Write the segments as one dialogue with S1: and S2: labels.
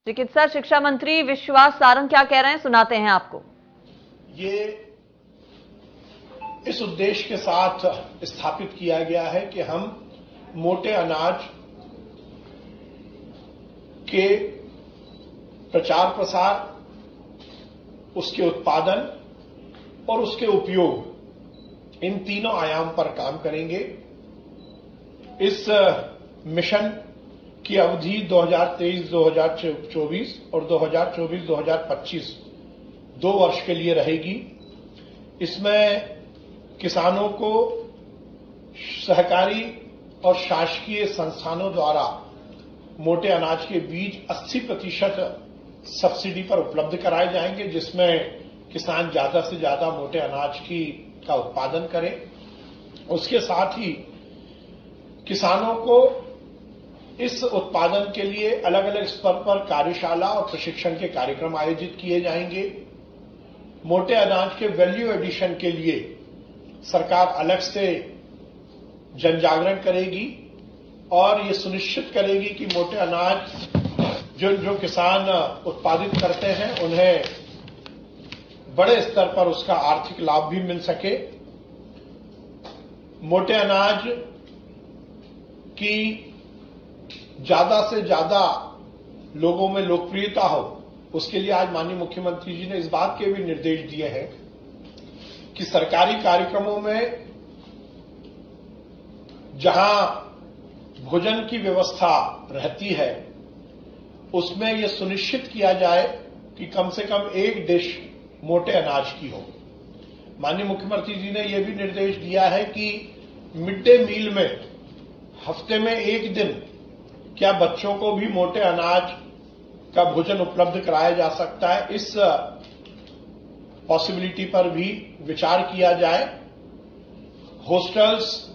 S1: चिकित्सा शिक्षा मंत्री विश्वास सारंग क्या कह रहे हैं, सुनाते हैं आपको।
S2: ये इस उद्देश्य के साथ स्थापित किया गया है कि हम मोटे अनाज के प्रचार प्रसार, उसके उत्पादन और उसके उपयोग, इन तीनों आयाम पर काम करेंगे। इस मिशन की अवधि 2023-2024 और 2024-2025 2 वर्ष के लिए रहेगी। इसमें किसानों को सहकारी और शासकीय संस्थानों द्वारा मोटे अनाज के बीज 80% सब्सिडी पर उपलब्ध कराए जाएंगे, जिसमें किसान ज्यादा से ज्यादा मोटे अनाज का उत्पादन करें। उसके साथ ही किसानों को इस उत्पादन के लिए अलग अलग स्तर पर कार्यशाला और प्रशिक्षण के कार्यक्रम आयोजित किए जाएंगे। मोटे अनाज के वैल्यू एडिशन के लिए सरकार अलग से जन जागरण करेगी और ये सुनिश्चित करेगी कि मोटे अनाज जो किसान उत्पादित करते हैं उन्हें बड़े स्तर पर उसका आर्थिक लाभ भी मिल सके। मोटे अनाज की ज्यादा से ज्यादा लोगों में लोकप्रियता हो, उसके लिए आज माननीय मुख्यमंत्री जी ने इस बात के भी निर्देश दिए हैं कि सरकारी कार्यक्रमों में जहां भोजन की व्यवस्था रहती है उसमें यह सुनिश्चित किया जाए कि कम से कम एक डिश मोटे अनाज की हो। माननीय मुख्यमंत्री जी ने यह भी निर्देश दिया है कि मिड डे मील में हफ्ते में एक दिन क्या बच्चों को भी मोटे अनाज का भोजन उपलब्ध कराया जा सकता है, इस पॉसिबिलिटी पर भी विचार किया जाए। हॉस्टल्स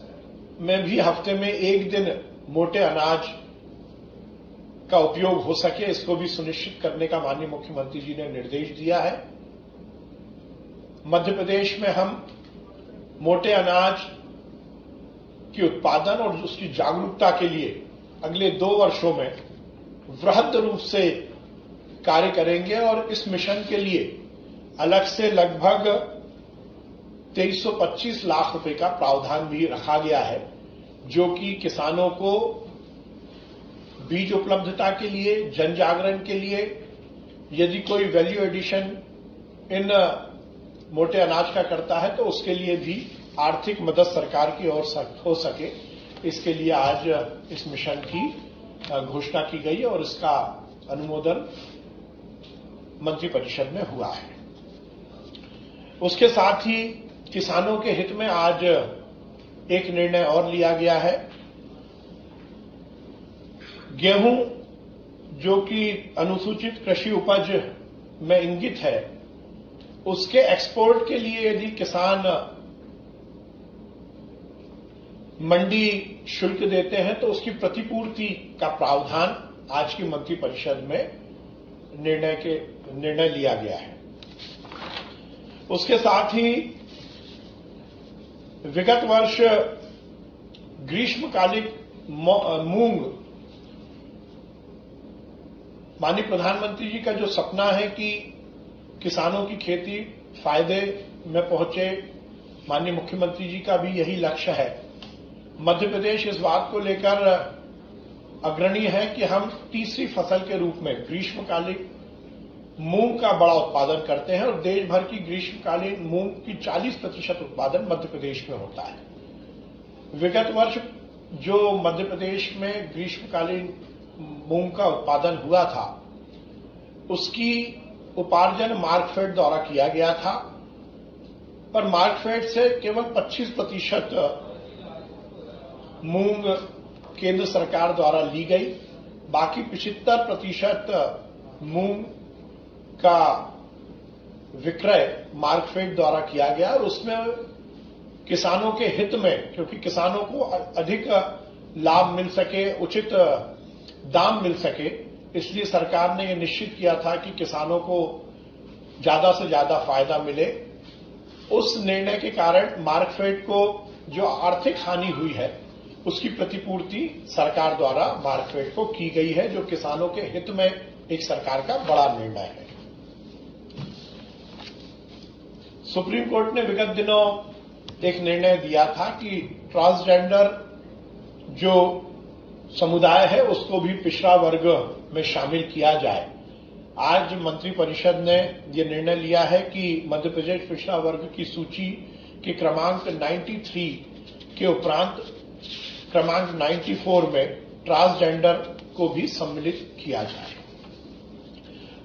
S2: में भी हफ्ते में एक दिन मोटे अनाज का उपयोग हो सके, इसको भी सुनिश्चित करने का माननीय मुख्यमंत्री जी ने निर्देश दिया है। मध्य प्रदेश में हम मोटे अनाज के उत्पादन और उसकी जागरूकता के लिए अगले 2 वर्षों में वृहद रूप से कार्य करेंगे और इस मिशन के लिए अलग से लगभग 2325 लाख रुपए का प्रावधान भी रखा गया है, जो कि किसानों को बीज उपलब्धता के लिए, जन जागरण के लिए, यदि कोई वैल्यू एडिशन इन मोटे अनाज का करता है तो उसके लिए भी आर्थिक मदद सरकार की ओर हो सके, इसके लिए आज इस मिशन की घोषणा की गई और इसका अनुमोदन मंत्रिपरिषद में हुआ है। उसके साथ ही किसानों के हित में आज एक निर्णय और लिया गया है। गेहूं जो कि अनुसूचित कृषि उपज में इंगित है, उसके एक्सपोर्ट के लिए यदि किसान मंडी शुल्क देते हैं तो उसकी प्रतिपूर्ति का प्रावधान आज की मंत्रिपरिषद में निर्णय लिया गया है। उसके साथ ही विगत वर्ष ग्रीष्मकालिक मूंग, माननीय प्रधानमंत्री जी का जो सपना है कि किसानों की खेती फायदे में पहुंचे, माननीय मुख्यमंत्री जी का भी यही लक्ष्य है। मध्य प्रदेश इस बात को लेकर अग्रणी है कि हम तीसरी फसल के रूप में ग्रीष्मकालीन मूंग का बड़ा उत्पादन करते हैं और देश भर की ग्रीष्मकालीन मूंग की 40% उत्पादन मध्य प्रदेश में होता है। विगत वर्ष जो मध्य प्रदेश में ग्रीष्मकालीन मूंग का उत्पादन हुआ था, उसकी उपार्जन मार्कफेड द्वारा किया गया था, पर मार्कफेड से केवल 25% मूंग केंद्र सरकार द्वारा ली गई। बाकी 75% मूंग का विक्रय मार्कफेड द्वारा किया गया और उसमें किसानों के हित में, क्योंकि किसानों को अधिक लाभ मिल सके, उचित दाम मिल सके, इसलिए सरकार ने यह निश्चित किया था कि किसानों को ज्यादा से ज्यादा फायदा मिले। उस निर्णय के कारण मार्कफेड को जो आर्थिक हानि हुई है उसकी प्रतिपूर्ति सरकार द्वारा मार्कफेड को की गई है, जो किसानों के हित में एक सरकार का बड़ा निर्णय है। सुप्रीम कोर्ट ने विगत दिनों एक निर्णय दिया था कि ट्रांसजेंडर जो समुदाय है उसको भी पिछड़ा वर्ग में शामिल किया जाए। आज मंत्रिपरिषद ने यह निर्णय लिया है कि मध्य प्रदेश पिछड़ा वर्ग की सूची के क्रमांक 93 के उपरांत क्रमांक 94 में ट्रांसजेंडर को भी सम्मिलित किया जाए।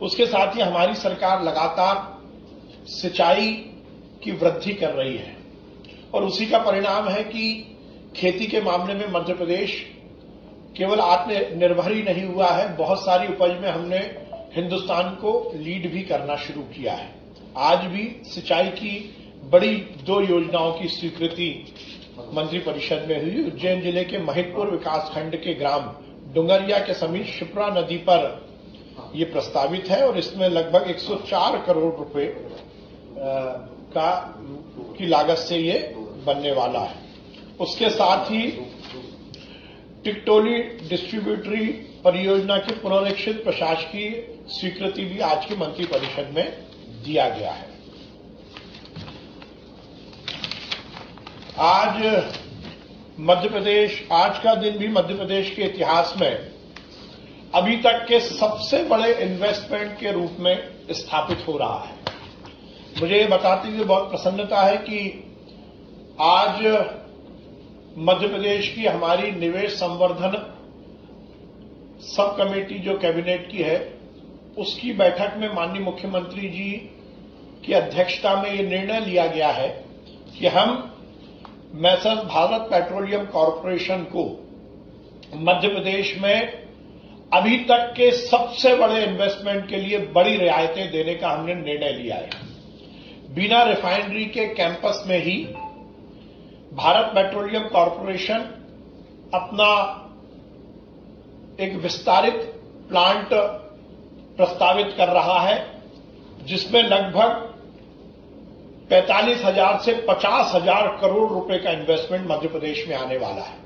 S2: उसके साथ ही हमारी सरकार लगातार सिंचाई की वृद्धि कर रही है और उसी का परिणाम है कि खेती के मामले में मध्य प्रदेश केवल आत्मनिर्भर ही नहीं हुआ है, बहुत सारी उपज में हमने हिंदुस्तान को लीड भी करना शुरू किया है। आज भी सिंचाई की बड़ी 2 योजनाओं की स्वीकृति मंत्रिपरिषद में हुई। उज्जैन जिले के महिदपुर विकासखंड के ग्राम डुंगरिया के समीप शिप्रा नदी पर यह प्रस्तावित है और इसमें लगभग 104 करोड़ रुपए की लागत से ये बनने वाला है। उसके साथ ही टिकटोली डिस्ट्रीब्यूटरी परियोजना के पुनरीक्षित प्रशासकीय स्वीकृति भी आज की मंत्रिपरिषद में दिया गया है। आज का दिन भी मध्य प्रदेश के इतिहास में अभी तक के सबसे बड़े इन्वेस्टमेंट के रूप में स्थापित हो रहा है। मुझे ये बताते हुए बहुत प्रसन्नता है कि आज मध्य प्रदेश की हमारी निवेश संवर्धन सब कमेटी जो कैबिनेट की है उसकी बैठक में माननीय मुख्यमंत्री जी की अध्यक्षता में ये निर्णय लिया गया है कि हम मैसर्स भारत पेट्रोलियम कॉर्पोरेशन को मध्य प्रदेश में अभी तक के सबसे बड़े इन्वेस्टमेंट के लिए बड़ी रियायतें देने का हमने निर्णय लिया है। बिना रिफाइनरी के कैंपस में ही भारत पेट्रोलियम कॉर्पोरेशन अपना एक विस्तारित प्लांट प्रस्तावित कर रहा है जिसमें लगभग 45,000 से 50,000 करोड़ रुपए का इन्वेस्टमेंट मध्य प्रदेश में आने वाला है।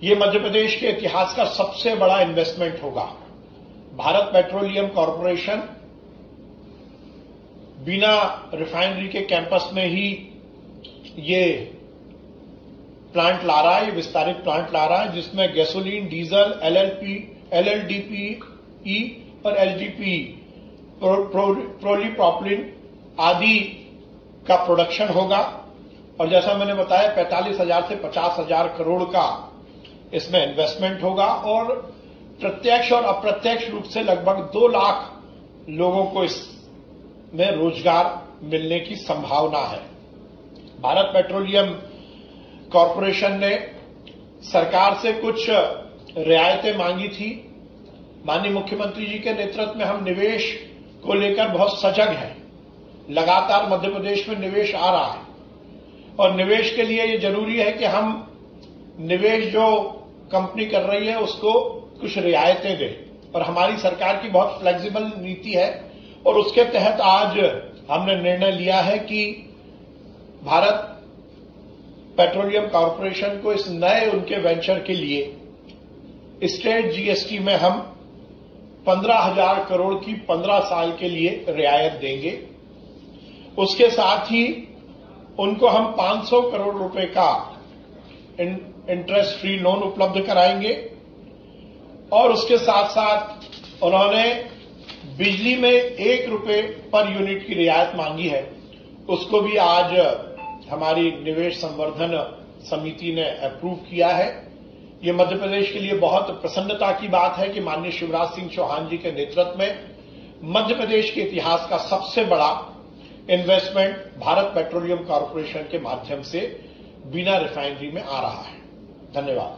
S2: ये मध्य प्रदेश के इतिहास का सबसे बड़ा इन्वेस्टमेंट होगा। भारत पेट्रोलियम कॉर्पोरेशन बिना रिफाइनरी के कैंपस में ही ये प्लांट ला रहा है, ये विस्तारित प्लांट ला रहा है जिसमें गैसोलीन, डीजल, एलएलडीपी और एलडीपी प्रोलीप्रोपिलीन आदि का प्रोडक्शन होगा। और जैसा मैंने बताया 45,000 से 50,000 करोड़ का इसमें इन्वेस्टमेंट होगा और प्रत्यक्ष और अप्रत्यक्ष रूप से लगभग 2 लाख लोगों को इसमें रोजगार मिलने की संभावना है। भारत पेट्रोलियम कॉर्पोरेशन ने सरकार से कुछ रियायतें मांगी थी। माननीय मुख्यमंत्री जी के नेतृत्व में हम निवेश को लेकर बहुत सजग हैं। लगातार मध्य प्रदेश में निवेश आ रहा है और निवेश के लिए ये जरूरी है कि हम निवेश जो कंपनी कर रही है उसको कुछ रियायतें दें और हमारी सरकार की बहुत फ्लेक्सिबल नीति है और उसके तहत आज हमने निर्णय लिया है कि भारत पेट्रोलियम कॉर्पोरेशन को इस नए उनके वेंचर के लिए स्टेट जीएसटी में हम 15,000 करोड़ की 15 साल के लिए रियायत देंगे। उसके साथ ही उनको हम 500 करोड़ रुपए का इंटरेस्ट फ्री लोन उपलब्ध कराएंगे और उसके साथ साथ उन्होंने बिजली में 1 रुपए पर यूनिट की रियायत मांगी है, उसको भी आज हमारी निवेश संवर्धन समिति ने अप्रूव किया है। ये मध्य प्रदेश के लिए बहुत प्रसन्नता की बात है कि माननीय शिवराज सिंह चौहान जी के नेतृत्व में मध्य प्रदेश के इतिहास का सबसे बड़ा इन्वेस्टमेंट भारत पेट्रोलियम कॉर्पोरेशन के माध्यम से बिना रिफाइनरी में आ रहा है। धन्यवाद।